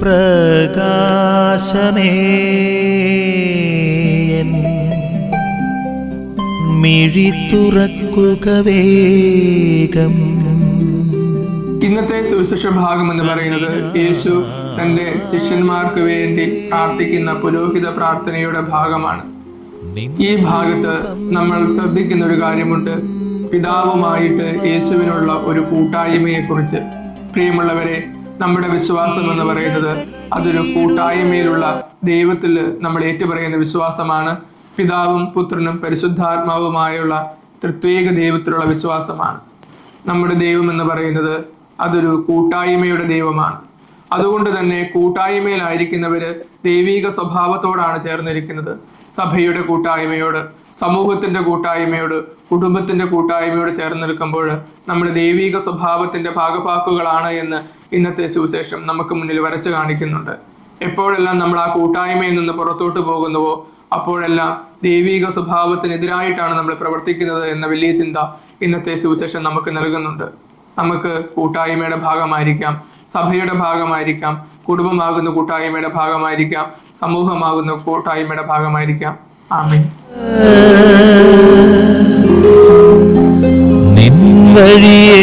പ്രകാശമേ മിഴി തുറക്കുക വേഗം. ഇന്നത്തെ സുവിശേഷ ഭാഗം എന്ന് പറയുന്നത് യേശു തന്റെ ശിഷ്യന്മാർക്ക് വേണ്ടി പ്രാർത്ഥിക്കുന്ന പുരോഹിത പ്രാർത്ഥനയുടെ ഭാഗമാണ്. ഈ ഭാഗത്ത് നമ്മൾ ശ്രദ്ധിക്കുന്ന ഒരു കാര്യമുണ്ട്, പിതാവുമായിട്ട് യേശുവിനുള്ള ഒരു കൂട്ടായ്മയെ കുറിച്ച്. പ്രിയമുള്ളവരെ, നമ്മുടെ വിശ്വാസം എന്ന് പറയുന്നത് അതൊരു കൂട്ടായ്മയിലുള്ള ദൈവത്തിൽ നമ്മൾ ഏറ്റുപറയുന്ന വിശ്വാസമാണ്. പിതാവും പുത്രനും പരിശുദ്ധാത്മാവുമായുള്ള ത്രിത്വേക ദൈവത്തിലുള്ള വിശ്വാസമാണ്. നമ്മുടെ ദൈവം എന്ന് പറയുന്നത് അതൊരു കൂട്ടായ്മയുടെ ദൈവമാണ്. അതുകൊണ്ട് തന്നെ കൂട്ടായ്മയിലായിരിക്കുന്നവര് ദൈവീക സ്വഭാവത്തോടാണ് ചേർന്നിരിക്കുന്നത്. സഭയുടെ കൂട്ടായ്മയോട്, സമൂഹത്തിന്റെ കൂട്ടായ്മയോട്, കുടുംബത്തിന്റെ കൂട്ടായ്മയോട് ചേർന്ന് നിൽക്കുമ്പോൾ നമ്മുടെ ദൈവീക സ്വഭാവത്തിന്റെ ഭാഗഭാക്കുകളാണ് എന്ന് ഇന്നത്തെ സുവിശേഷം നമുക്ക് മുന്നിൽ വരച്ചു കാണിക്കുന്നുണ്ട്. എപ്പോഴെല്ലാം നമ്മൾ ആ കൂട്ടായ്മയിൽ നിന്ന് പുറത്തോട്ട് പോകുന്നുവോ അപ്പോഴെല്ലാം ദൈവീക സ്വഭാവത്തിനെതിരായിട്ടാണ് നമ്മൾ പ്രവർത്തിക്കുന്നത് എന്ന വലിയ ചിന്ത ഇന്നത്തെ സുവിശേഷം നമുക്ക് നൽകുന്നുണ്ട്. നമുക്ക് കൂട്ടായ്മയുടെ ഭാഗമായിരിക്കാം, സഭയുടെ ഭാഗമായിരിക്കാം, കുടുംബമാകുന്ന കൂട്ടായ്മയുടെ ഭാഗമായിരിക്കാം, സമൂഹമാകുന്ന കൂട്ടായ്മയുടെ ഭാഗമായിരിക്കാം. ആമേൻ. നിൻ വഴിയെ